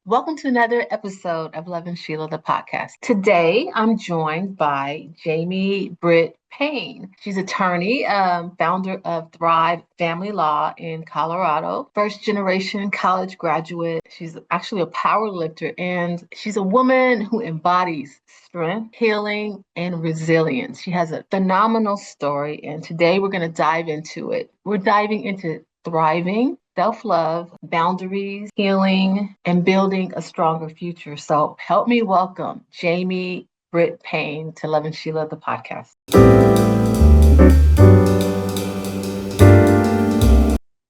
Welcome to another episode of Lovin Sheila, the podcast. Today, I'm joined by Britt Paine. She's attorney, founder of Thrive Family Law in Colorado, first generation college graduate. She's actually a power lifter, and she's a woman who embodies strength, healing, and resilience. She has a phenomenal story, and today we're going to dive into it. We're diving into thriving, self love, boundaries, healing, and building a stronger future. So help me welcome Britt Paine to Lovin Sheila, the podcast.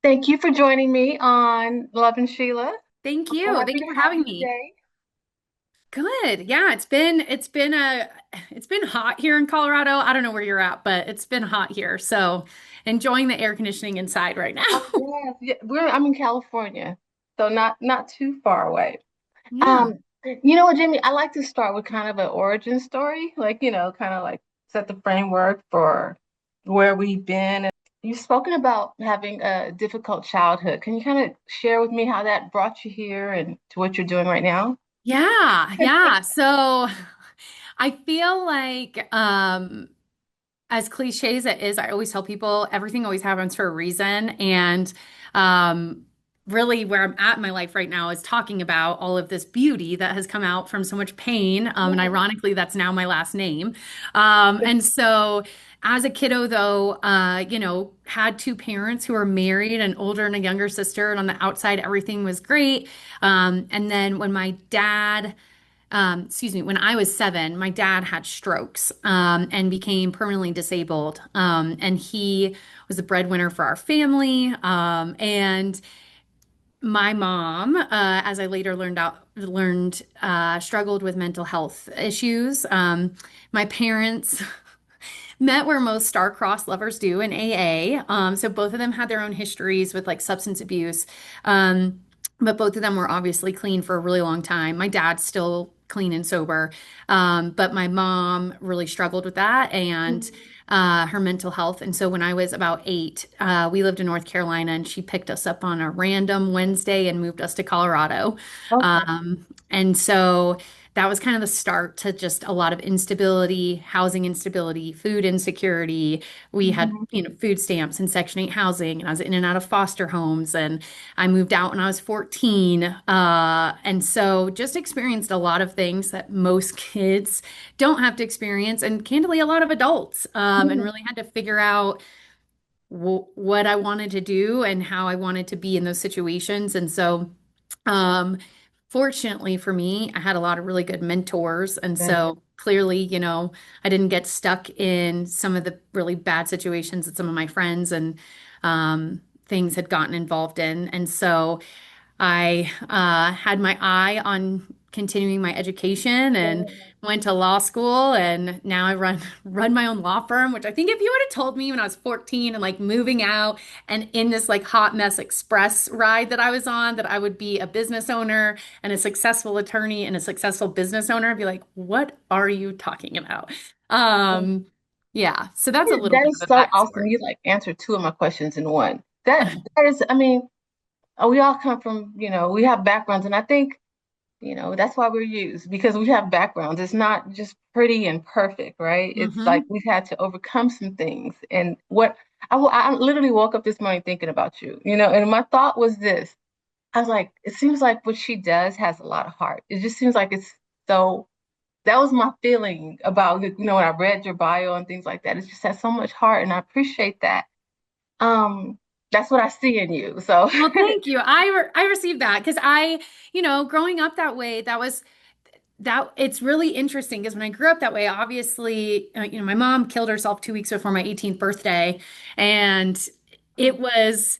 Thank you for joining me on Lovin Sheila. Thank I'm so you. happy Thank to you for have having you me. today. Good. Yeah, it's been hot here in Colorado. I don't know where you're at, but it's been hot here. So enjoying the air conditioning inside right now. Oh yes, yeah, I'm in California, so not too far away. Yeah. Um, you know what, Jamie? I like to start with kind of an origin story, kind of like set the framework for where we've been. You've spoken about having a difficult childhood. Can you kind of share with me how that brought you here and to what you're doing right now? Yeah. So I feel like as cliche as it is, I always tell people everything always happens for a reason. And um, really, where I'm at in my life right now is talking about all of this beauty that has come out from so much pain. And Yeah. ironically, that's now my last name. And so, as a kiddo, though, had two parents who were married, an older and a younger sister. And on the outside, everything was great. And then when my dad, when I was 7, my dad had strokes and became permanently disabled. And he was the breadwinner for our family. And my mom, as I later learned, struggled with mental health issues. My parents met where most star-crossed lovers do in AA. So both of them had their own histories with like substance abuse. But both of them were obviously clean for a really long time. My dad's still clean and sober. But my mom really struggled with that and her mental health. And so when I was about 8, we lived in North Carolina and she picked us up on a random Wednesday and moved us to Colorado. Okay. And so that was kind of the start to just a lot of instability, housing instability, food insecurity. We had, Mhm. food stamps and Section 8 housing, and I was in and out of foster homes, and I moved out when I was 14. And so just experienced a lot of things that most kids don't have to experience, and candidly, a lot of adults, and Yeah. really had to figure out what I wanted to do and how I wanted to be in those situations. And so, um, fortunately for me, I had a lot of really good mentors. And Yeah. so clearly, I didn't get stuck in some of the really bad situations that some of my friends and things had gotten involved in. And so I had my eye on continuing my education and went to law school, and now I run my own law firm, which I think if you would have told me when I was 14 and like moving out and in this like hot mess express ride that I was on, that I would be a business owner and a successful attorney and a successful business owner, I'd be like, what are you talking about? Um, yeah, so that's a little That bit is of a so awesome. backstory. You like answered two of my questions in one. That is, I mean, we all come from, we have backgrounds, and I think, that's why we're used because we have backgrounds. It's not just pretty and perfect, right? It's like Hmm. we've had to overcome some things. And I literally woke up this morning thinking about you, and my thought was this. I was like, it seems like what she does has a lot of heart. It just seems like it's so, that was my feeling about, when I read your bio and things like that. It just has so much heart, and I appreciate that. Um, that's what I see in you. So, Well, thank you. I received that because growing up that way, that it's really interesting because when I grew up that way, obviously, my mom killed herself 2 weeks before my 18th birthday, and it was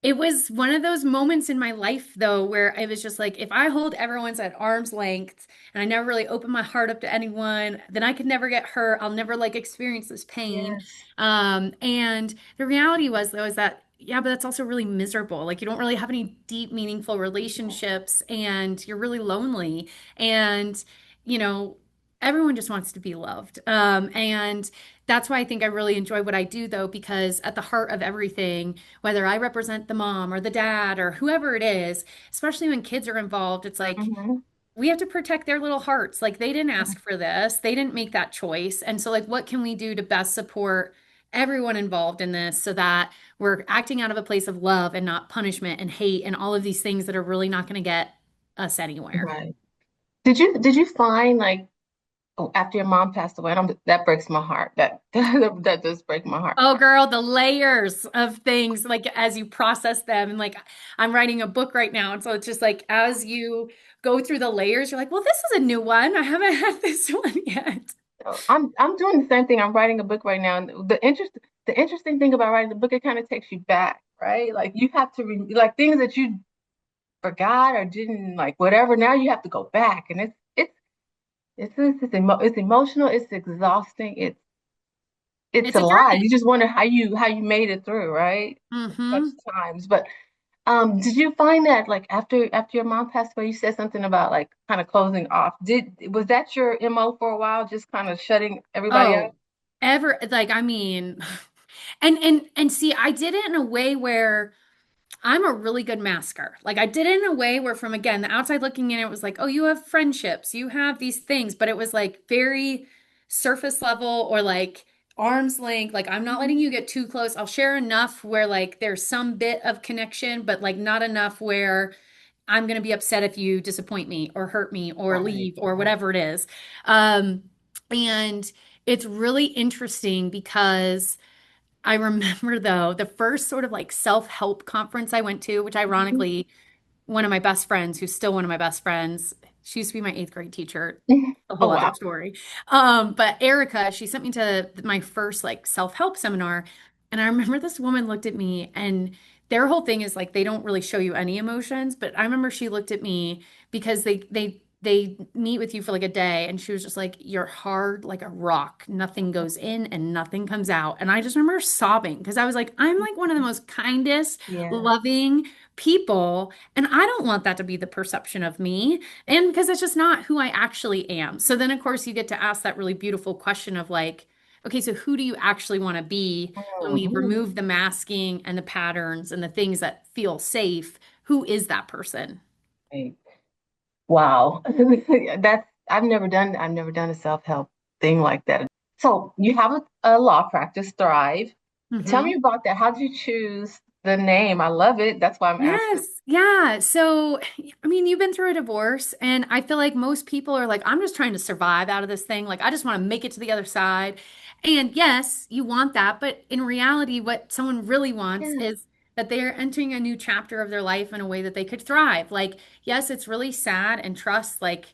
it was one of those moments in my life though where it was just like if I hold everyone's at arm's length and I never really open my heart up to anyone, then I could never get hurt. I'll never like experience this pain. yes. And the reality was though is that yeah, but that's also really miserable. Like you don't really have any deep, meaningful relationships and you're really lonely. And you know, everyone just wants to be loved. And that's why I think I really enjoy what I do, though, because at the heart of everything, whether I represent the mom or the dad or whoever it is, especially when kids are involved, it's like Hmm. we have to protect their little hearts. Like they didn't ask for this, they didn't make that choice. And so, like, what can we do to best support everyone involved in this so that we're acting out of a place of love and not punishment and hate and all of these things that are really not going to get us anywhere? Right. Did you find like, oh, after your mom passed away, that breaks my heart. That does break my heart. Oh, girl, the layers of things, like as you process them. And like, I'm writing a book right now. And so it's just like, as you go through the layers, you're like, well, this is a new one. I haven't had this one yet. So I'm doing the same thing. I'm writing a book right now, and the interesting thing about writing the book, it kind of takes you back, right? Like you have to like things that you forgot or didn't like, whatever. Now you have to go back, and it's emotional. It's exhausting. It's It's a a lot. journey. You just wonder how you made it through, right? Such Hmm. times. But did you find that like after your mom passed away, you said something about like kind of closing off? Was that your MO for a while, just kind of shutting everybody out? Oh, ever like I mean, and see, I did it in a way where I'm a really good masker. Like I did it in a way where from again, the outside looking in, it was like, oh, you have friendships, you have these things, but it was like very surface level or like arm's length. Like I'm not letting Mhm. you get too close. I'll share enough where like there's some bit of connection, but like not enough where I'm going to be upset if you disappoint me or hurt me or Right, leave or right. whatever it is. Um, and it's really interesting because I remember though the first sort of like self-help conference I went to, which Mhm. ironically one of my best friends, who's still one of my best friends. She used to be my eighth grade teacher. A Oh whole other wow. story. But Erica, she sent me to my first like self-help seminar. And I remember this woman looked at me and their whole thing is like they don't really show you any emotions. But I remember she looked at me because they meet with you for like a day and she was just like, you're hard like a rock. Nothing goes in and nothing comes out. And I just remember sobbing because I was like, I'm like one of the most kindest, Yeah. loving people. And I don't want that to be the perception of me. And because it's just not who I actually am. So then, of course, you get to ask that really beautiful question of like, okay, so who do you actually want to be when we Mhm. remove the masking and the patterns and the things that feel safe? Who is that person? Right. Wow. That's I've never done a self-help thing like that. So you have a law practice, Thrive. Tell me Hmm. about that. How did you choose the name? I love it. That's why I'm asking. Yes. Yeah. So, I mean, you've been through a divorce, and I feel like most people are like, I'm just trying to survive out of this thing. Like, I just want to make it to the other side. And yes, you want that. But in reality, what someone really wants Yeah. is that they are entering a new chapter of their life in a way that they could thrive. Like, yes, it's really sad and trust, like,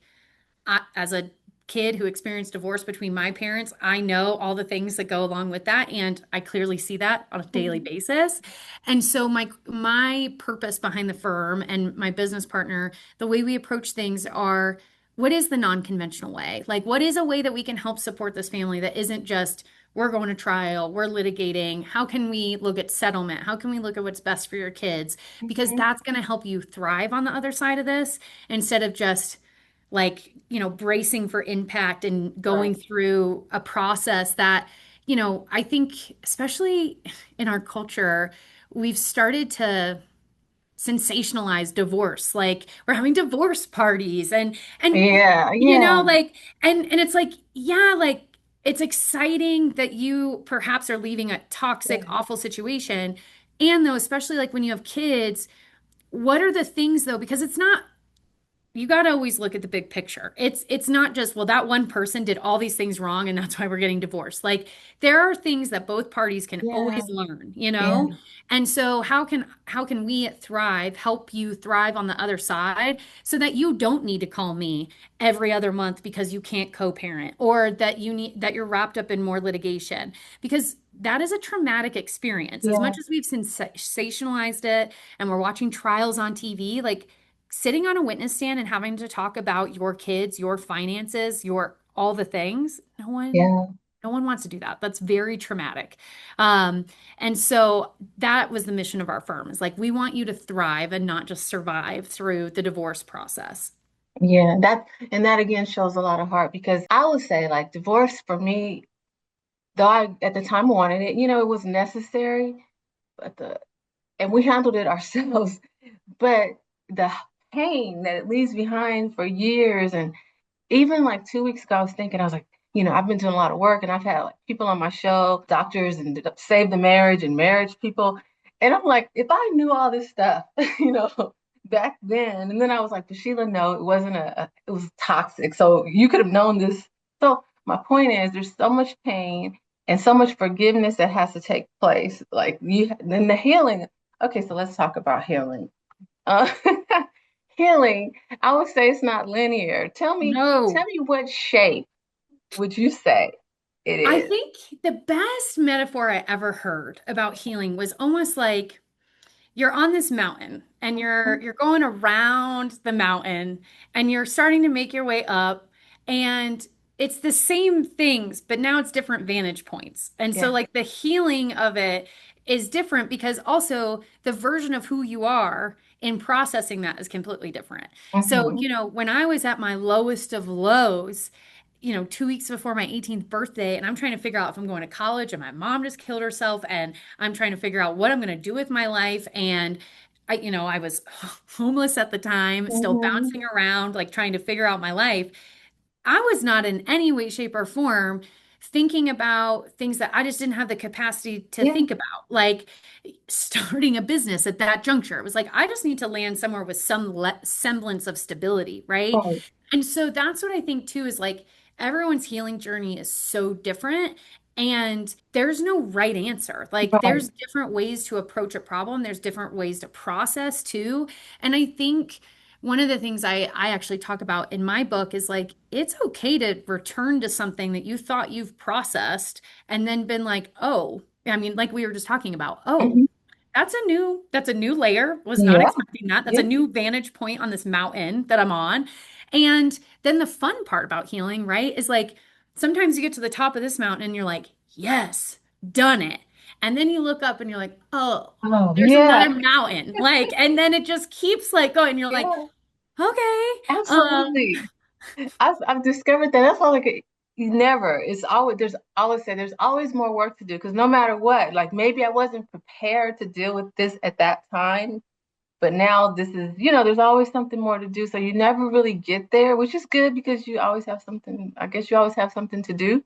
as a kid who experienced divorce between my parents, I know all the things that go along with that, and I clearly see that on a daily Mhm. basis. And so my purpose behind the firm and my business partner, the way we approach things are what is the non-conventional way? Like what is a way that we can help support this family that isn't just we're going to trial, we're litigating. How can we look at settlement? How can we look at what's best for your kids? Because Mhm. that's going to help you thrive on the other side of this instead of just like, bracing for impact and Right. going through a process that, I think, especially in our culture, we've started to sensationalize divorce. Like we're having divorce parties and Yeah, yeah, like and it's like, yeah, like it's exciting that you perhaps are leaving a toxic, yeah, awful situation. And though, especially like when you have kids, what are the things though? Because it's not you got to always look at the big picture. It's not just, well, that one person did all these things wrong and that's why we're getting divorced. Like there are things that both parties can yeah, always learn, yeah, And so how can we at Thrive help you thrive on the other side so that you don't need to call me every other month because you can't co-parent or that you're wrapped up in more litigation because that is a traumatic experience. As yeah, much as we've sensationalized it and we're watching trials on TV, like sitting on a witness stand and having to talk about your kids, your finances, your all the things, yeah, no one wants to do that. That's very traumatic. Um, and so that was the mission of our firm is like we want you to thrive and not just survive through the divorce process. Yeah, that again shows a lot of heart because I would say like divorce for me, though I at the time wanted it, it was necessary, but the and we handled it ourselves, but the pain that it leaves behind for years. And even like 2 weeks ago, I was thinking, I was like, I've been doing a lot of work and I've had like people on my show, doctors and Save the Marriage and marriage people. And I'm like, if I knew all this stuff, back then, and then I was like, but Sheila, no, it wasn't it was toxic. So you could have known this. So my point is there's so much pain and so much forgiveness that has to take place. Like then the healing. Okay, so let's talk about healing. Uh, healing, I would say it's not linear. Tell No. me what shape would you say it I is? think the best metaphor I ever heard about healing was almost like you're on this mountain and you're going around the mountain and you're starting to make your way up and it's the same things but now it's different vantage points. And so Yeah. like the healing of it is different because also the version of who you are in processing that is completely different. So, Hmm. when I was at my lowest of lows, 2 weeks before my 18th birthday, and I'm trying to figure out if I'm going to college, and my mom just killed herself, and I'm trying to figure out what I'm going to do with my life. And I was homeless at the time, still Hmm. bouncing around, like trying to figure out my life. I was not in any way, shape, or form thinking about things that I just didn't have the capacity to Yeah. think about, like starting a business at that juncture. It was like, I just need to land somewhere with some semblance of stability, right? Right. And so that's what I think too is like everyone's healing journey is so different. And there's no right answer. Like, Right. there's different ways to approach a problem, there's different ways to process too. And I think one of the things I actually talk about in my book is like, it's okay to return to something that you thought you've processed and then been like, oh, I mean, like we were just talking about, oh, Hmm. that's a new layer. Was not Yeah. expecting that. That's a Yeah. new vantage point on this mountain that I'm on. And then the fun part about healing, right, is like sometimes you get to the top of this mountain and you're like, yes, done it. And then you look up and you're like, oh, Oh, there's yeah. another mountain. Like, and then it just keeps like going. You're like, Yeah. okay. Absolutely. I've discovered that that's all like you never. It's always there's always more work to do because no matter what, like maybe I wasn't prepared to deal with this at that time. But now this is, there's always something more to do. So you never really get there, which is good because you always have something, I guess you always have something to do,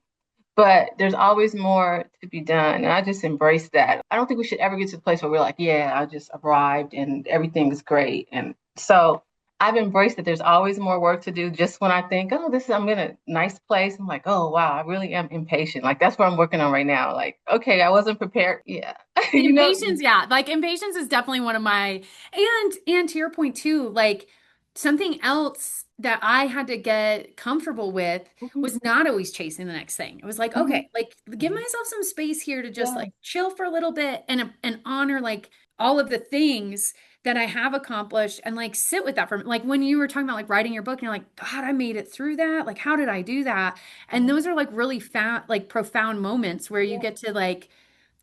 but there's always more to be done. And I just embrace that. I don't think we should ever get to the place where we're like, yeah, I just arrived and everything is great. And so I've embraced that there's always more work to do. Just when I think, oh, I'm in a nice place, I'm like, oh, wow, I really am impatient. Like that's what I'm working on right now. Like, okay, I wasn't prepared. Yeah. you know, Impatience, yeah. Like impatience is definitely one of my and to your point too, like something else that I had to get comfortable with mhm, was not always chasing the next thing. It was like, mhm, okay, like give myself some space here to just yeah. like chill for a little bit and honor like all of the things that I have accomplished and like sit with that for like when you were talking about like writing your book and you're like, God, I made it through that. Like, how did I do that? And those are like really fat, like profound moments where you Yeah. get to like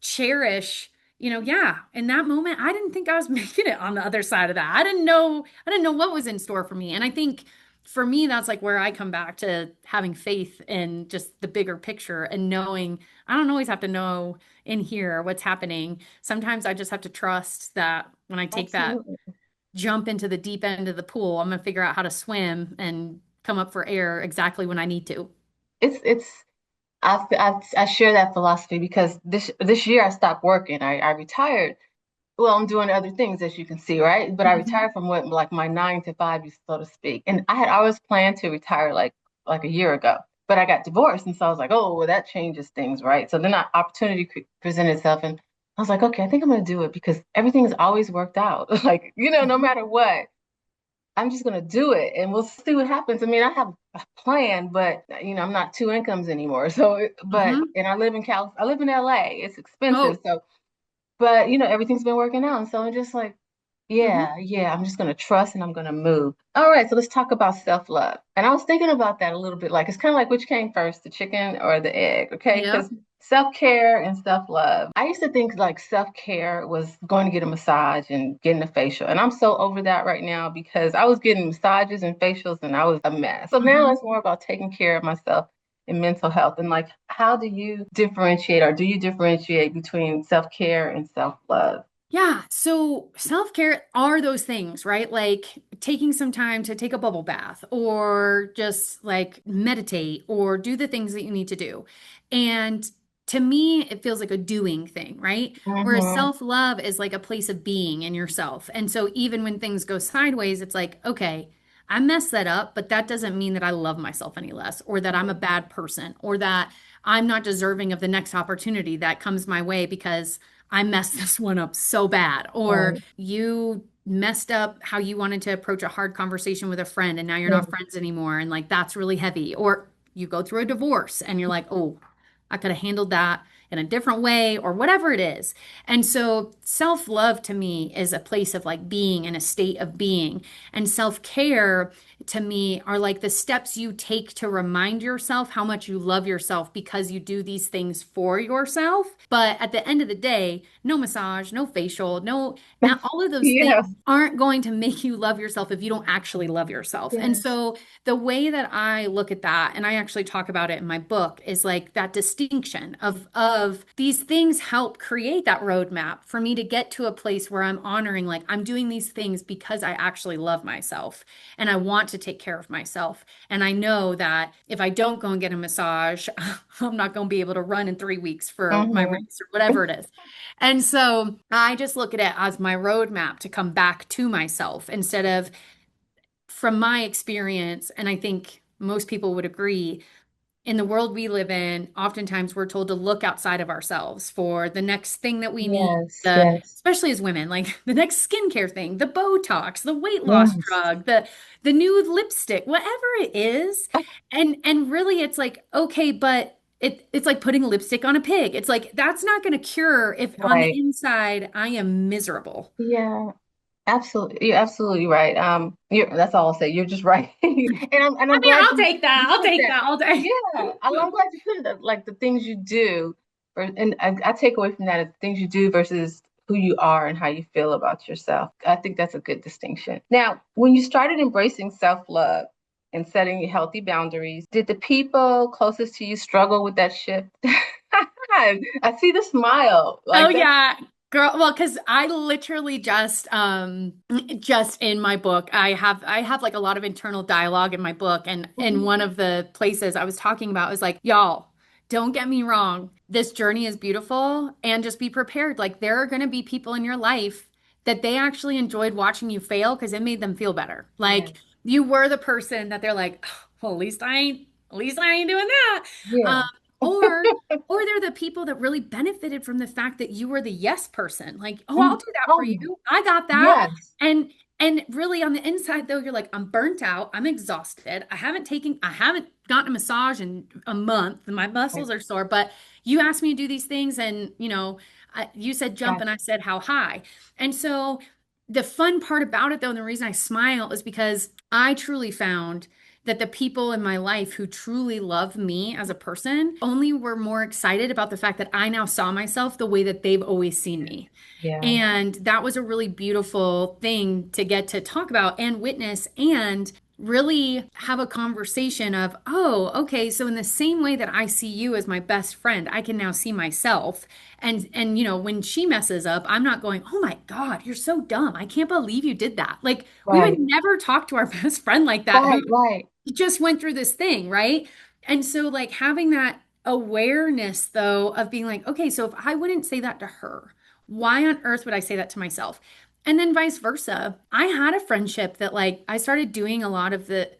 cherish, yeah, in that moment, I didn't think I was making it on the other side of that. I didn't know what was in store for me. And I think for me, that's like where I come back to having faith in just the bigger picture and knowing I don't always have to know in here what's happening. Sometimes I just have to trust that when I take that Absolutely. jump into the deep end of the pool, I'm gonna figure out how to swim and come up for air exactly when I need to. It's I share that philosophy because this year I stopped working. I retired. Well, I'm doing other things as you can see, right? But I Mhm. retired from what like my 9 to 5, so to speak. And I had always planned to retire like a year ago, but I got divorced, and so I was like, oh, well, that changes things, right? So then that opportunity presented itself, and I was like, okay, I think I'm gonna do it because everything's always worked out. Like no matter what. I'm just gonna do it and we'll see what happens. I mean, I have a plan, but I'm not two incomes anymore. So, Mhm. and I live in LA. It's expensive. Oh, So, but everything's been working out. And so I'm just like, mhm. yeah, I'm just gonna trust and I'm gonna move. All right, so let's talk about self-love. And I was thinking about that a little bit. Like it's kind of like which came first, the chicken or the egg, okay? Yeah. Because Self-care and self-love. I used to think like self-care was going to get a massage and getting a facial. And I'm so over that right now because I was getting massages and facials and I was a mess. So now Mhm. it's more about taking care of myself and mental health. And like, how do you differentiate or do you differentiate between self-care and self-love? Yeah, so self-care are those things, right? Like taking some time to take a bubble bath or just like meditate or do the things that you need to do. And to me, it feels like a doing thing, right? Whereas Mm-hmm. self-love is like a place of being in yourself. And so even when things go sideways, it's like, okay, I messed that up, but that doesn't mean that I love myself any less or that I'm a bad person or that I'm not deserving of the next opportunity that comes my way because I messed this one up so bad. Or Right. you messed up how you wanted to approach a hard conversation with a friend and now you're not Yeah. friends anymore. And like that's really heavy. Or you go through a divorce and you're like, oh, I could have handled that in a different way or whatever it is. And so self-love to me is a place of like being in a state of being. And self-care to me are like the steps you take to remind yourself how much you love yourself because you do these things for yourself. But at the end of the day, no massage, no facial, no, now all of those things Yeah. aren't going to make you love yourself if you don't actually love yourself. And Yes. so the way that I look at that, and I actually talk about it in my book, is like that distinction of these things help create that roadmap for me to get to a place where I'm honoring like I'm doing these things because I actually love myself and I want to take care of myself. And I know that if I don't go and get a massage, I'm not going to be able to run in 3 weeks for my Mm-hmm. race or whatever it is. And so I just look at it as my roadmap to come back to myself instead of from my experience, and I think most people would agree, in the world we live in, oftentimes we're told to look outside of ourselves for the next thing that we need, Yes. Yes. especially as women, like the next skincare thing, the Botox, the weight loss Yes. drug, the new lipstick, whatever it is. And really it's like, okay, but it's like putting lipstick on a pig. It's like that's not going to cure if on the Right. inside I am miserable. Yeah. Absolutely, you're absolutely right. That's all I'll say. You're just right, and I I'm mean, glad I'll take that. you I'll put take that. that all day. Yeah, I'm glad you put it like the things you do, and I take away from that is the things you do versus who you are and how you feel about yourself. I think that's a good distinction. Now, when you started embracing self-love and setting healthy boundaries, did the people closest to you struggle with that shift? I see the smile. Oh Like that's yeah. Girl, well, because I literally just in my book, I have like a lot of internal dialogue in my book. And in Mhm. one of the places I was talking about was like, y'all, don't get me wrong. This journey is beautiful and just be prepared. Like there are gonna be people in your life that they actually enjoyed watching you fail because it made them feel better. Yeah, Like you were the person that they're like, "Oh, well, at least I ain't doing that. Um, yeah. or or they're the people that really benefited from the fact that you were the yes person. Like, oh, I'll Mm. do that for Oh, you. I got that. yes. And really on the inside though, you're like, I'm burnt out. I'm exhausted. I haven't gotten a massage in a month. And my Right. muscles are sore, but you asked me to do these things and you said jump and I Gotcha. said how high. And so the fun part about it though, and the reason I smile is because I truly found that the people in my life who truly love me as a person only were more excited about the fact that I now saw myself the way that they've always seen me. Yeah. And that was a really beautiful thing to get to talk about and witness and really have a conversation of, oh, okay, so in the same way that I see you as my best friend, I can now see myself. And when she messes up, I'm not going, "Oh my God, you're so dumb. I can't believe you did that." Like we would Right. never talk to our best friend like that who Right. Right. just went through this thing, right? And so like having that awareness though of being like, okay, so if I wouldn't say that to her, why on earth would I say that to myself? And then vice versa. I had a friendship that like I started doing a lot of the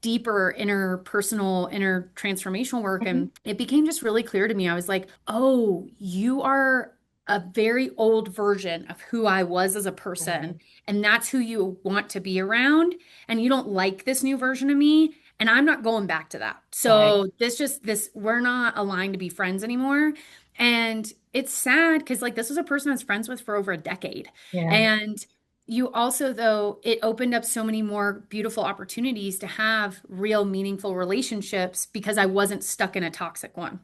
deeper interpersonal, inner transformational work Hmm. and it became just really clear to me. I was like, "Oh, you are a very old version of who I was as a Right. person, and that's who you want to be around." And you don't like this new version of me, and I'm not going back to that. Right. So this we're not aligned to be friends anymore. And it's sad because like this was a person I was friends with for over a decade. Yeah. And you also, though, it opened up so many more beautiful opportunities to have real meaningful relationships because I wasn't stuck in a toxic one.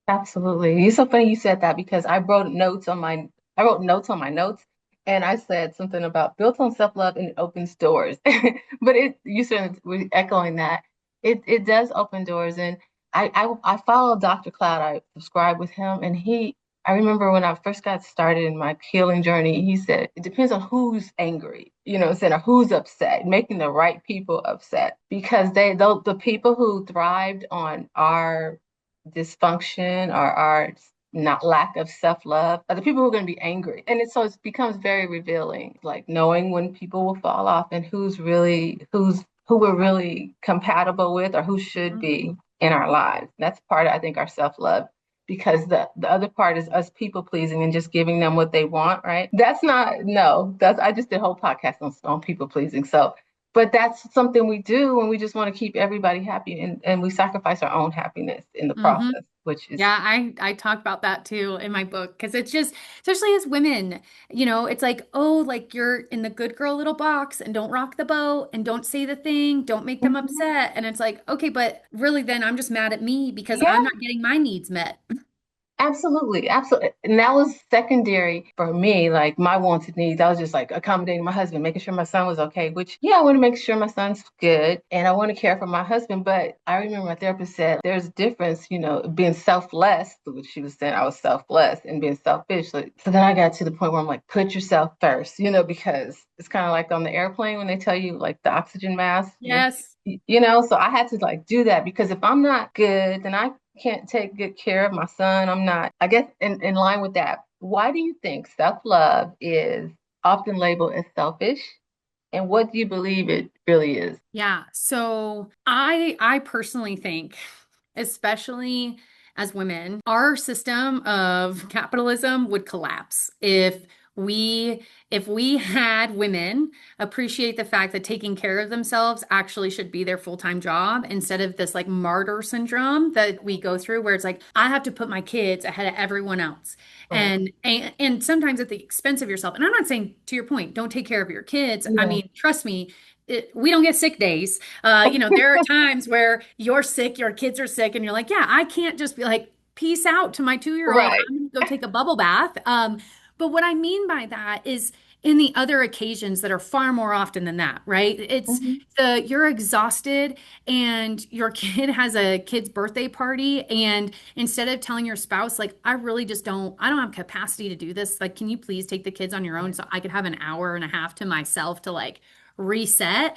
Absolutely. It's so funny you said that because I wrote notes on my notes and I said something about built on self-love and it opens doors. But you said we're echoing that. It does open doors. And I follow Dr. Cloud. I subscribe with him and I remember when I first got started in my healing journey, he said it depends on who's angry, what I'm saying, or who's upset, making the right people upset. Because the people who thrived on our dysfunction or our not lack of self-love are the people who are going to be angry. And it becomes very revealing, like knowing when people will fall off and who we're really compatible with or who should Mhm. be in our lives. That's part of, I think, our self-love. Because the other part is us people pleasing and just giving them what they want, right? That's not, no, that's, I just did a whole podcast on people pleasing. So, but that's something we do when we just want to keep everybody happy and we sacrifice our own happiness in the Hmm. process, which is Yeah, I talk about that too in my book because it's just, especially as women, it's like, oh, like you're in the good girl little box and don't rock the boat and don't say the thing, don't make them Mhm. upset. And it's like, okay, but really then I'm just mad at me because Yeah. I'm not getting my needs met. Absolutely, absolutely. And that was secondary for me, like my wants and needs. I was just like accommodating my husband, making sure my son was okay, which, yeah, I want to make sure my son's good and I want to care for my husband. But I remember my therapist said there's a difference, being selfless, which she was saying I was selfless and being selfish. So then I got to the point where I'm like, put yourself first, because it's kind of like on the airplane when they tell you like the oxygen mask, Yes. so I had to like do that because if I'm not good, then I can't take good care of my son. I'm not, I guess, in line with that. Why do you think self-love is often labeled as selfish? And what do you believe it really is? Yeah. So I personally think, especially as women, our system of capitalism would collapse we if we had women appreciate the fact that taking care of themselves actually should be their full-time job instead of this like martyr syndrome that we go through where it's like I have to put my kids ahead of everyone else. Right. And sometimes at the expense of yourself. And I'm not saying to your point, don't take care of your kids. I Yeah. mean, trust me, we don't get sick days. There are times where you're sick, your kids are sick, and you're like, yeah, I can't just be like, peace out to my 2-year-old. Right. I'm gonna go take a bubble bath. But what I mean by that is in the other occasions that are far more often than that, right? It's Mhm. you're exhausted and your kid has a kid's birthday party, and instead of telling your spouse, like, I don't have capacity to do this. Like, can you please take the kids on your own so I could have an hour and a half to myself to like reset?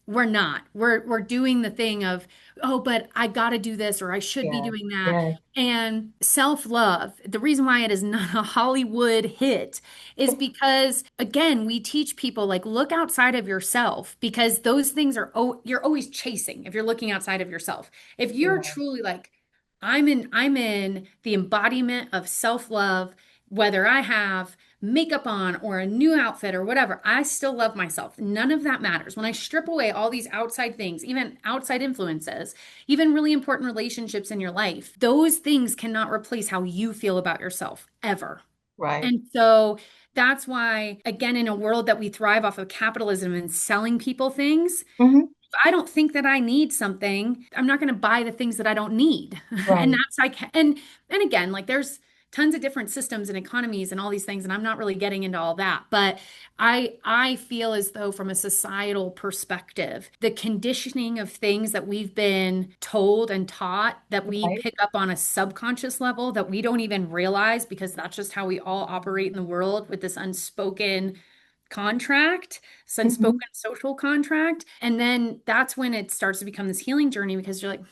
We're not. We're doing the thing of, oh, but I got to do this or I should be Yeah. doing that. Yeah. And self-love, the reason why it is not a Hollywood hit is because again, we teach people like look outside of yourself because those things are oh, you're always chasing if you're looking outside of yourself. If you're Yeah. truly like I'm in the embodiment of self-love, whether I have makeup on or a new outfit or whatever, I still love myself. None of that matters. When I strip away all these outside things, even outside influences, even really important relationships in your life, those things cannot replace how you feel about yourself ever. Right. And so that's why, again, in a world that we thrive off of capitalism and selling people things, Hmm. I don't think that I need something. I'm not going to buy the things that I don't need. And Right. that's like and again, like there's tons of different systems and economies and all these things and I'm not really getting into all that, but I feel as though from a societal perspective, the conditioning of things that we've been told and taught that we Right. pick up on a subconscious level that we don't even realize because that's just how we all operate in the world with this unspoken contract, this Hmm. unspoken social contract. And then that's when it starts to become this healing journey because you're like,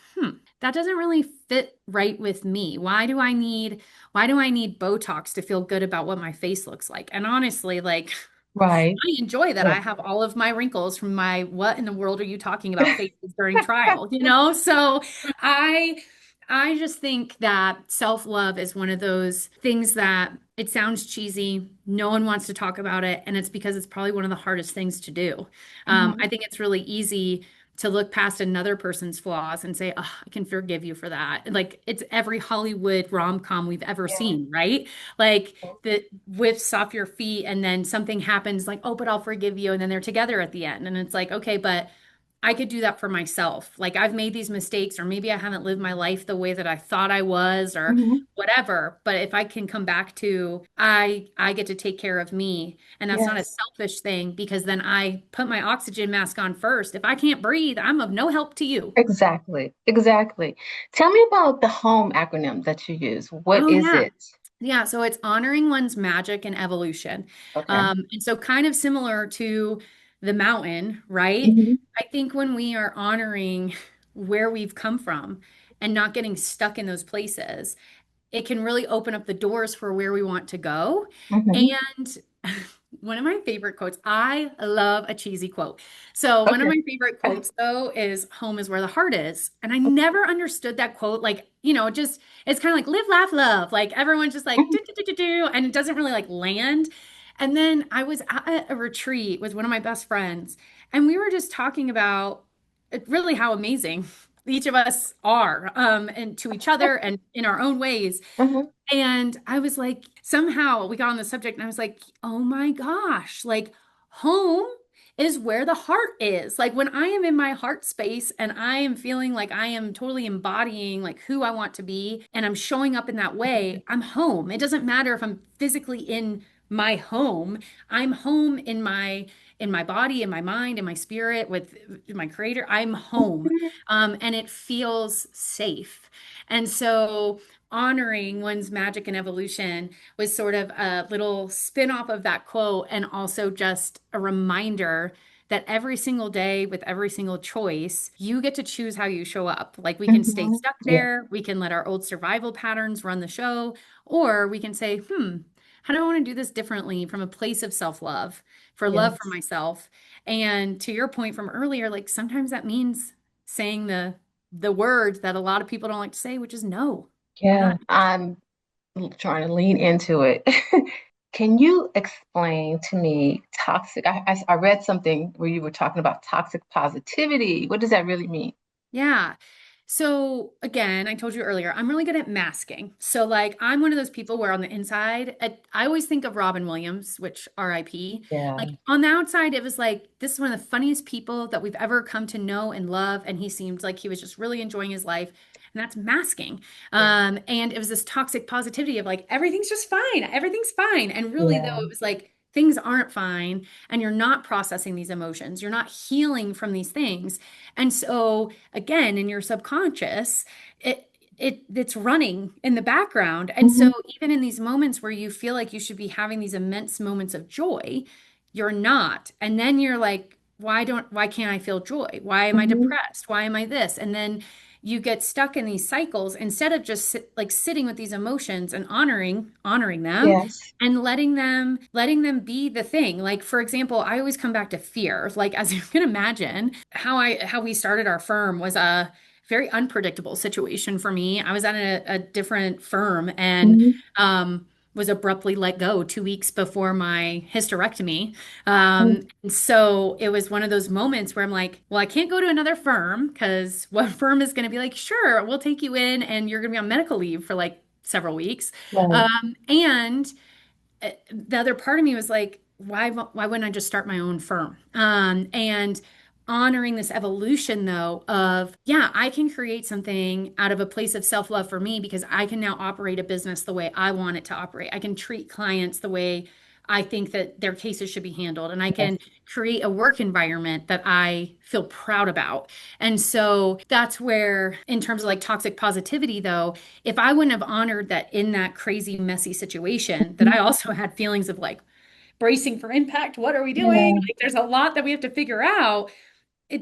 that doesn't really fit right with me. Why do I need Botox to feel good about what my face looks like? And honestly, like Right. I enjoy that Yeah. I have all of my wrinkles from my what in the world are you talking about faces during trial? So I I just think that self-love is one of those things that it sounds cheesy. No one wants to talk about it, and it's because it's probably one of the hardest things to do. Hmm. I think it's really easy to look past another person's flaws and say, "Oh, I can forgive you for that." Like it's every Hollywood rom-com we've ever Yeah. seen, right? Like that whiffs off your feet and then something happens like, oh, but I'll forgive you. And then they're together at the end. And it's like, okay, but I could do that for myself. Like I've made these mistakes, or maybe I haven't lived my life the way that I thought I was, or Hmm. whatever. But if I can come back to I get to take care of me, and that's not a Yes, selfish thing because then I put my oxygen mask on first. If I can't breathe, I'm of no help to you. exactly, exactly. Tell me about the home acronym that you use. What Oh is yeah. it? Yeah, so it's honoring one's magic and evolution. Okay. And so kind of similar to the mountain, right? Hmm. I think when we are honoring where we've come from and not getting stuck in those places, it can really open up the doors for where we want to go. Hmm. And one of my favorite quotes, I love a cheesy quote. So, one of Okay. my favorite quotes, though, is home is where the heart is. And I never understood that quote. Like, just it's kind of like live, laugh, love. Like, everyone's just like, do, Mhm. do, do, do, do, and it doesn't really like land. And then I was at a retreat with one of my best friends, and we were just talking about really how amazing each of us are, and to each other and in our own ways. Mhm. And I was like, somehow we got on the subject, and I was like, oh my gosh, like home is where the heart is. Like when I am in my heart space and I am feeling like I am totally embodying like who I want to be and I'm showing up in that way, I'm home. It doesn't matter if I'm physically in my home. I'm home in my body, in my mind, in my spirit with my creator. I'm home. And it feels safe. And so honoring one's magic and evolution was sort of a little spin off of that quote, and also just a reminder that every single day with every single choice, you get to choose how you show up. Like we can stay Mhm. stuck Yeah. there, we can let our old survival patterns run the show, or we can say, how do I want to do this differently from a place of self-love, for love for Yes. myself? And to your point from earlier, like sometimes that means saying the word that a lot of people don't like to say, which is no. I'm Yeah. not. I'm trying to lean into it. Can you explain to me toxic? I read something where you were talking about toxic positivity. What does that really mean? Yeah. So again, I told you earlier, I'm really good at masking. So like I'm one of those people where on the inside, I always think of Robin Williams, which RIP. Like Yeah. on the outside, it was like this is one of the funniest people that we've ever come to know and love, and he seemed like he was just really enjoying his life. And that's masking. Yeah. And it was this toxic positivity of like everything's just fine, everything's fine. And really though, Yeah. it was like things aren't fine, and you're not processing these emotions, you're not healing from these things. And so again, in your subconscious, it's running in the background. And so Hmm. even in these moments where you feel like you should be having these immense moments of joy, you're not. And then you're like, why can't I feel joy? Why am I Hmm. depressed? Why am I this? And then you get stuck in these cycles instead of just sitting with these emotions and honoring them Yes. and letting them be the thing. Like for example, I always come back to fear. Like as you can imagine, how we started our firm was a very unpredictable situation for me. I was at a different firm and Hmm. was abruptly let go 2 weeks before my hysterectomy. Hmm. And so it was one of those moments where I'm like, well, I can't go to another firm because what firm is going to be like, sure, we'll take you in and you're going to be on medical leave for like several weeks. Right. And the other part of me was like, why wouldn't I just start my own firm? And honoring this evolution though of yeah, I can create something out of a place of self-love for me because I can now operate a business the way I want it to operate. I can treat clients the way I think that their cases should be handled, and I Yes. can create a work environment that I feel proud about. And so that's where, in terms of like toxic positivity, though, if I wouldn't have honored that in that crazy, messy situation, that Mhm. I also had feelings of like bracing for impact. What are we doing? Yeah. Like, there's a lot that we have to figure out.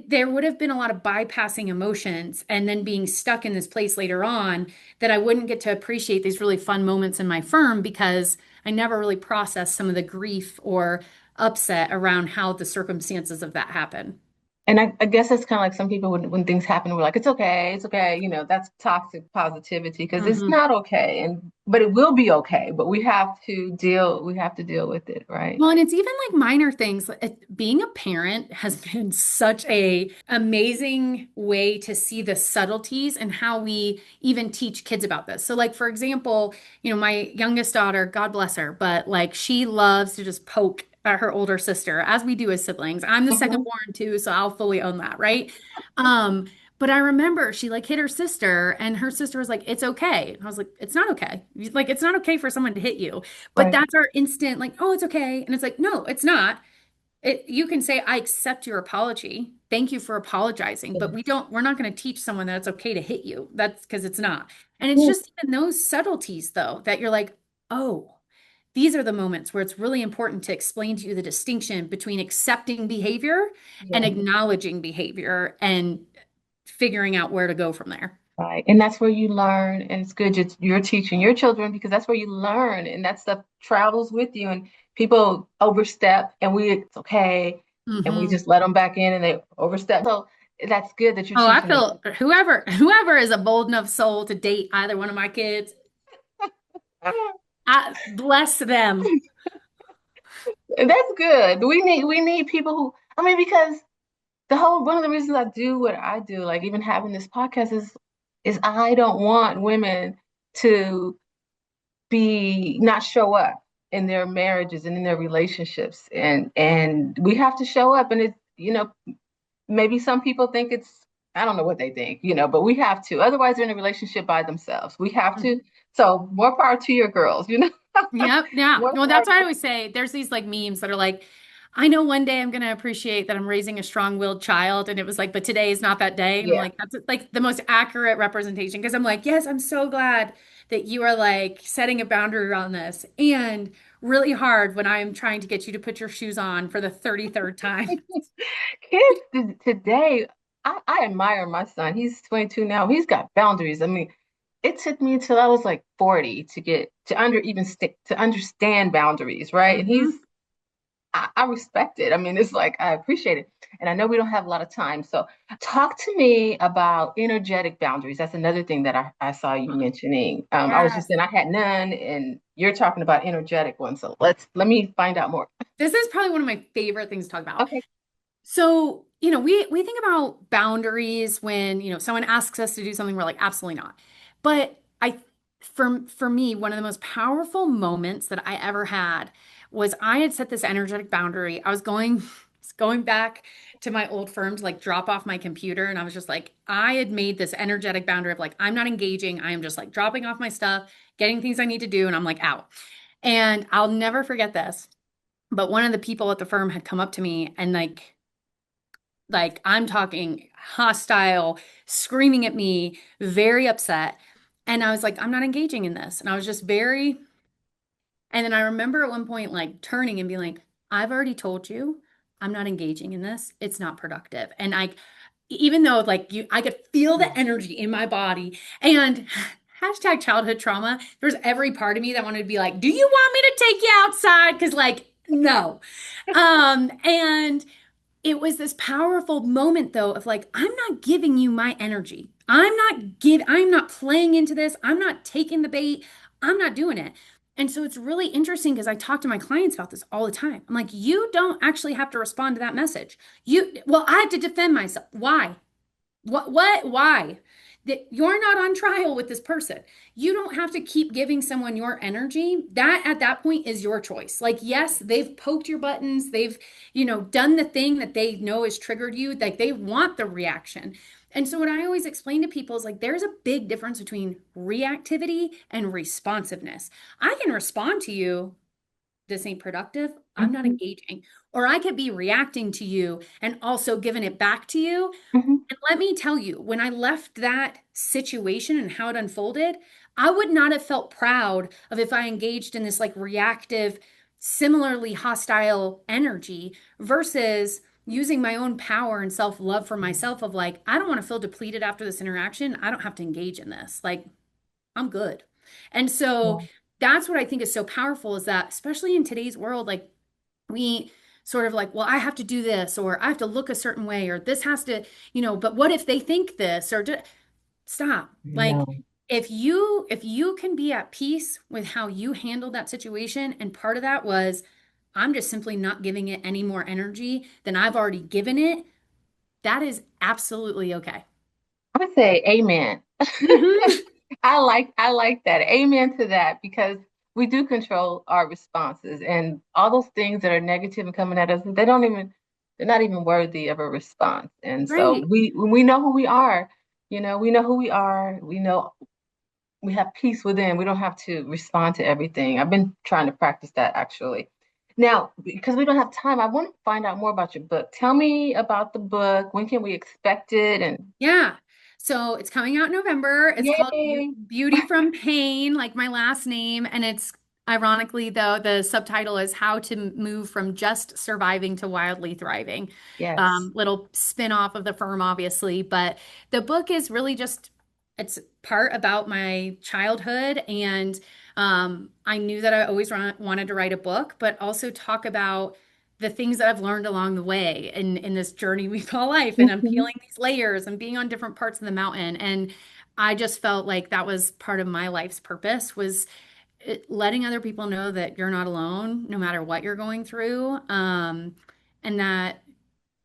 There would have been a lot of bypassing emotions and then being stuck in this place later on that I wouldn't get to appreciate these really fun moments in my firm because I never really processed some of the grief or upset around how the circumstances of that happen. And I guess that's kind of like some people when things happen, we're like, it's okay, it's okay. That's toxic positivity because it's Mhm. not okay. And but it will be okay. But we have to deal with it, right? Well, and it's even like minor things. Being a parent has been such a amazing way to see the subtleties and how we even teach kids about this. So, like for example, my youngest daughter, God bless her, but like she loves to just poke her older sister, as we do as siblings. I'm the second Mhm. born too, so I'll fully own that, right? Um, but I remember she like hit her sister, and her sister was like, "It's okay." And I was like, "It's not okay. Like, it's not okay for someone to hit you." But Right. that's our instant, like, "Oh, it's okay," and it's like, "No, it's not." You can say, I accept your apology. Thank you for apologizing. But we're not going to teach someone that it's okay to hit you. That's because it's not. And it's Yeah. just even those subtleties, though, that you're like, oh, these are the moments where it's really important to explain to you the distinction between accepting behavior and Yeah. acknowledging behavior and figuring out where to go from there. Right. And that's where you learn. And it's good you're teaching your children because that's where you learn. And that stuff travels with you. And people overstep and it's okay. And we Hmm. just let them back in and they overstep. So that's good that you're Oh, I teaching them. feel whoever is a bold enough soul to date either one of my kids, I bless them. And that's good. We need people who, I mean, because the whole one of the reasons I do what I do, like even having this podcast is I don't want women to be not show up in their marriages and in their relationships. And we have to show up. And maybe some people think it's, I don't know what they think, but we have to. Otherwise, they're in a relationship by themselves. We have to. So more power to your girls. Yep, yeah. More Well, power that's to why I you. always say there's these like memes that are like, I know one day I'm going to appreciate that I'm raising a strong-willed child. And it was like, but today is not that day. And I'm Yeah. like, that's like the most accurate representation. Because I'm like, yes, I'm so glad that you are like setting a boundary around this. And really hard when I'm trying to get you to put your shoes on for the 33rd time. Kids today, I admire my son. He's 22 now. He's got boundaries. I mean, it took me until I was like 40 to get to to understand boundaries, right? And Hmm. I respect it. I mean, it's like I appreciate it. And I know we don't have a lot of time. So talk to me about energetic boundaries. That's another thing that I saw you mentioning. I was just Yes. saying I had none, and you're talking about energetic ones. So let me find out more. This is probably one of my favorite things to talk about. Okay. So, we think about boundaries when, someone asks us to do something, we're like, absolutely not. But for me, one of the most powerful moments that I ever had was I had set this energetic boundary. I was going back to my old firm to like drop off my computer, and I was just like, I had made this energetic boundary of like, I'm not engaging. I am just like dropping off my stuff, getting things I need to do, and I'm like out. And I'll never forget this. But one of the people at the firm had come up to me and like I'm talking hostile, screaming at me, very upset. And I was like, I'm not engaging in this. And I was just very, and then I remember at one point like turning and being like, I've already told you I'm not engaging in this. It's not productive. And even though like I could feel the Yeah. energy in my body and hashtag childhood trauma, there's every part of me that wanted to be like, do you want me to take you outside? Because like, no. And it was this powerful moment though of like, I'm not giving you my energy. I'm not playing into this. I'm not taking the bait. I'm not doing it. And so it's really interesting because I talk to my clients about this all the time. I'm like, you don't actually have to respond to that message. Well, I have to defend myself. Why? Why? That you're not on trial with this person. You don't have to keep giving someone your energy. That at that point is your choice. Like, yes, they've poked your buttons. They've, done the thing that they know has triggered you. Like they want the reaction. And so what I always explain to people is like there's a big difference between reactivity and responsiveness. I can respond to you, this ain't productive. I'm not Mhm. engaging. Or I could be reacting to you and also giving it back to you. Mhm. And let me tell you, when I left that situation and how it unfolded, I would not have felt proud of if I engaged in this like reactive, similarly hostile energy versus using my own power and self-love for myself of like, I don't want to feel depleted after this interaction. I don't have to engage in this. Like, I'm good. And so Yeah. that's what I think is so powerful is that, especially in today's world, like we sort of like, well, I have to do this, or I have to look a certain way, or this has to, but what if they think this, stop. Like No. if you can be at peace with how you handled that situation, and part of that was I'm just simply not giving it any more energy than I've already given it, that is absolutely okay. I say amen. Hmm. I like that. Amen to that because we do control our responses, and all those things that are negative and coming at us, they're not even worthy of a response. And so Right. we know who we are, we know who we are. We know we have peace within. We don't have to respond to everything. I've been trying to practice that actually. Now, because we don't have time, I want to find out more about your book. Tell me about the book. When can we expect it? And Yeah. So it's coming out in November. It's called yay! Beauty from Pain, like my last name. And it's ironically, though, the subtitle is How to Move from Just Surviving to Wildly Thriving. Yes. Little spin off of the firm, obviously. But the book is really just, it's part about my childhood. And I knew that I always wanted to write a book, but also talk about the things that I've learned along the way in this journey we call life. And I'm Mhm. peeling these layers and being on different parts of the mountain. And I just felt like that was part of my life's purpose was letting other people know that you're not alone, no matter what you're going through. And that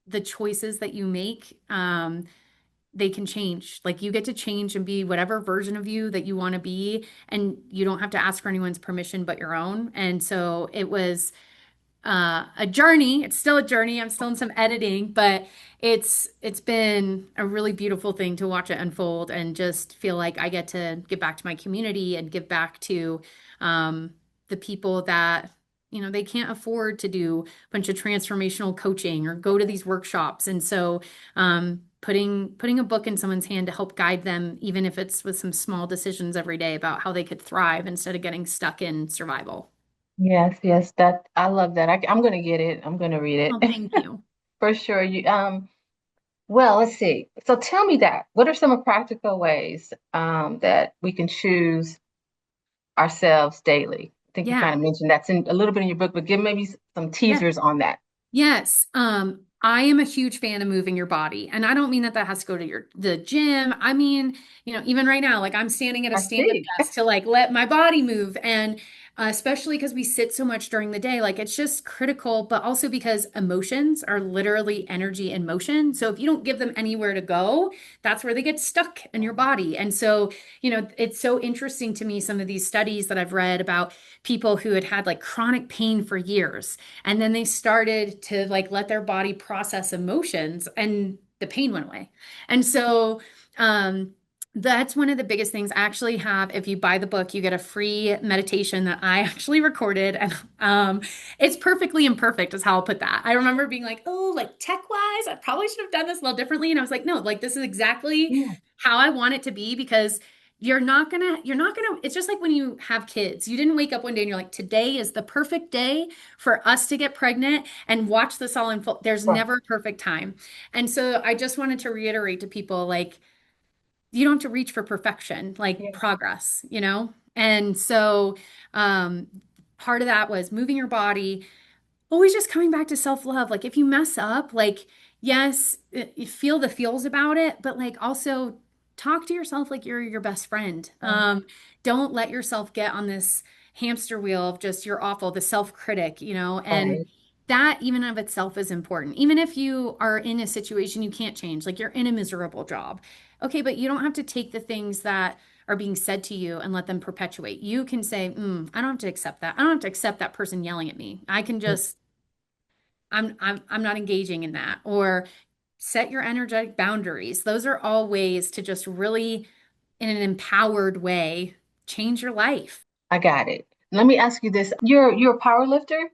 the choices that you make, they can change. Like you get to change and be whatever version of you that you want to be. And you don't have to ask for anyone's permission but your own. And so it was a journey. It's still a journey. I'm still in some editing, but it's been a really beautiful thing to watch it unfold and just feel like I get to give back to my community and give back to um, the people that they can't afford to do a bunch of transformational coaching or go to these workshops. And so putting a book in someone's hand to help guide them, even if it's with some small decisions every day about how they could thrive instead of getting stuck in survival. Yes, yes, that I love that. I'm going to get it. I'm going to read Oh, it thank you. for sure. Well, let's see. So tell me that. What are some practical ways that we can choose ourselves daily? I think you kind Yeah. of mentioned that's in a little bit in your book, but give maybe some Yeah. teasers on that. Yes. I am a huge fan of moving your body. And I don't mean that that has to go to the gym. I mean, even right now, like I'm standing at a I stand-up see. desk to like let my body move. And especially because we sit so much during the day, like it's just critical, but also because emotions are literally energy in motion. So if you don't give them anywhere to go, that's where they get stuck in your body. And so, it's so interesting to me, some of these studies that I've read about people who had like chronic pain for years and then they started to like let their body process emotions and the pain went away. And so um that's one of the biggest things. I actually have, if you buy the book, you get a free meditation that I actually recorded. And it's perfectly imperfect, is how I'll put that. I remember being like, oh, like tech-wise, I probably should have done this a little differently. And I was like, no, like this is exactly Yeah, how I want it to be because it's just like when you have kids. You didn't wake up one day and you're like, today is the perfect day for us to get pregnant and watch this all unfold. There's right. never a perfect time. And so I just wanted to reiterate to people like, you don't have to reach for perfection, like Yeah, progress, you know? And so um, part of that was moving your body, always just coming back to self-love. Like if you mess up, like yes, you feel the feels about it, but like also talk to yourself like you're your best friend. right. Don't let yourself get on this hamster wheel of just you're awful, the self-critic, and Right. that even of itself is important. Even if you are in a situation you can't change, like you're in a miserable job. Okay, but you don't have to take the things that are being said to you and let them perpetuate. You can say, I don't have to accept that. I don't have to accept that person yelling at me. I can just I'm not engaging in that. Or set your energetic boundaries. Those are all ways to just really, in an empowered way, change your life. I got it. Let me ask you this. You're a power lifter?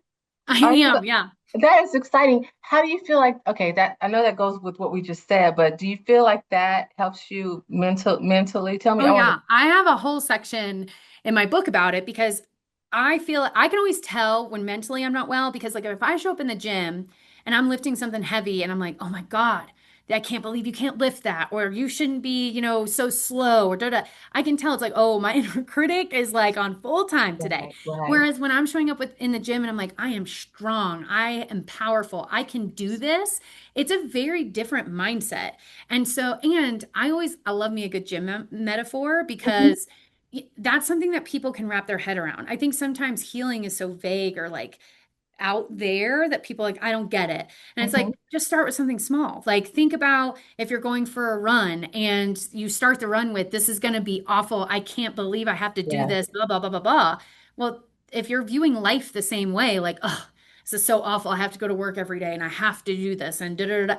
I Are you? am, yeah. That is exciting. How do you feel like, okay, that I know that goes with what we just said, but do you feel like that helps you mentally? Tell me, Oh I want yeah, to, I have a whole section in my book about it because I feel I can always tell when mentally I'm not well because like if I show up in the gym and I'm lifting something heavy and I'm like, "Oh my God, I can't believe you can't lift that," or "You shouldn't be, so slow," or da da. I can tell it's like, "Oh, my inner critic is like on full time today." right, right. Whereas when I'm showing up in the gym and I'm like, "I am strong, I am powerful, I can do this," it's a very different mindset. And so, and I love me a good gym metaphor Mhm. because that's something that people can wrap their head around. I think sometimes healing is so vague or like out there that people like, I don't get it. And it's Mhm. like, just start with something small. Like, think about if you're going for a run and you start the run with, this is going to be awful. I can't believe I have to do Yeah, this, blah, blah, blah, blah, blah. Well, if you're viewing life the same way, like, oh, this is so awful. I have to go to work every day and I have to do this and da da da.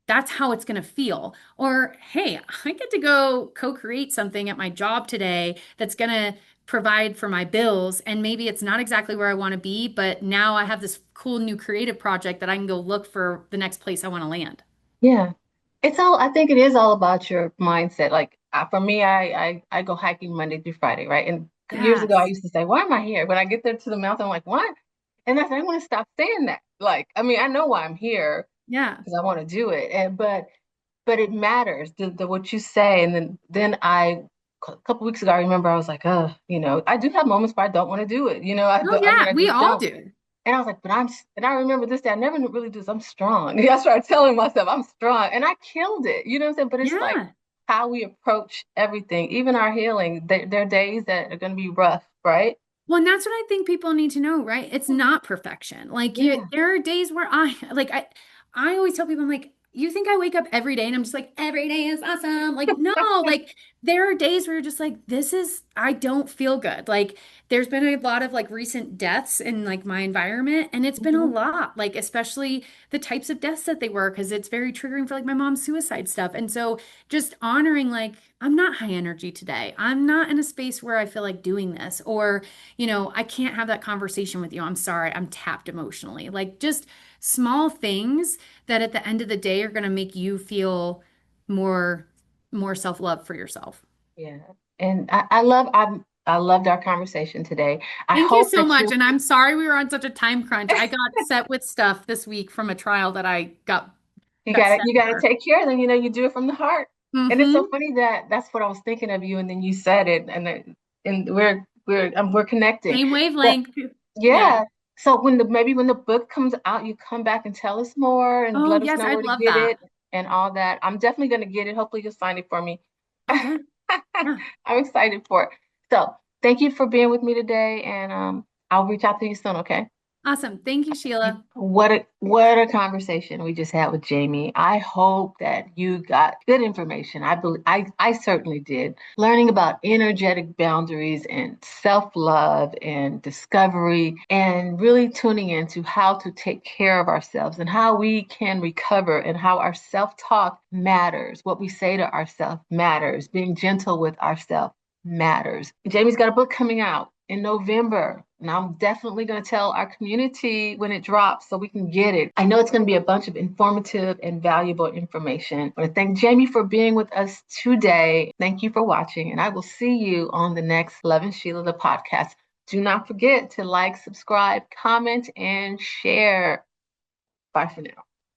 That's how it's going to feel. Or, hey, I get to go co-create something at my job today that's going to provide for my bills. And maybe it's not exactly where I want to be, but now I have this cool new creative project that I can go look for the next place I want to land. Yeah. I think it is all about your mindset. Like for me, I go hiking Monday through Friday, right? And years ago, I Yes. used to say, why am I here? When I get there to the mountain, I'm like, what? And I said, I want to stop saying that. Like, I mean, I know why I'm here Yeah. because I want to do it. But it matters, what you say. And a couple weeks ago, I remember I was like, oh, I do have moments where I don't want to do it, Oh, I mean, yeah. I We just all don't. do. And I was like, and I remember this day, I never really do this. I'm strong. I started telling myself I'm strong and I killed it. You know what I'm saying? But it's like Yeah. how we approach everything, even our healing. There are days that are going to be rough, right? Well, and that's what I think people need to know, right? It's not perfection. Like Yeah. there are days where I always tell people, I'm like, you think I wake up every day and I'm just like, every day is awesome. Like, no, like there are days where you're just like, I don't feel good. Like there's been a lot of like recent deaths in like my environment, and it's been a Mhm. lot, like especially the types of deaths that they were, because it's very triggering for like my mom's suicide stuff. And so just honoring like, I'm not high energy today. I'm not in a space where I feel like doing this, or I can't have that conversation with you. I'm sorry, I'm tapped emotionally. Like just small things that at the end of the day are going to make you feel more more self-love for yourself. Yeah. And I loved our conversation today. I Thank you hope so that much. And I'm sorry we were on such a time crunch. I got set with stuff this week from a trial that I got set you gotta for. take care of them. You do it from the heart. And it's so Mm-hmm. funny that that's what I was thinking of you, and then you said it, and we're connecting. Same But wavelength. Yeah. yeah. So maybe when the book comes out, you come back and tell us more and Oh, let us yes, know I'd where to love get that. it and all that. I'm definitely gonna get it. Hopefully you'll sign it for me. Oh, yeah. Yeah. I'm excited for it. So thank you for being with me today, and I'll reach out to you soon, okay? Awesome. Thank you, Sheila. What a conversation we just had with Jamie. I hope that you got good information. I certainly did. Learning about energetic boundaries and self-love and discovery and really tuning into how to take care of ourselves and how we can recover and how our self-talk matters. What we say to ourselves matters. Being gentle with ourselves matters. Jamie's got a book coming out in November, and I'm definitely going to tell our community when it drops so we can get it. I know it's going to be a bunch of informative and valuable information. I want to thank Jamie for being with us today. Thank you for watching, and I will see you on the next Lovin Sheila the podcast. Do not forget to like, subscribe, comment, and share. Bye for now.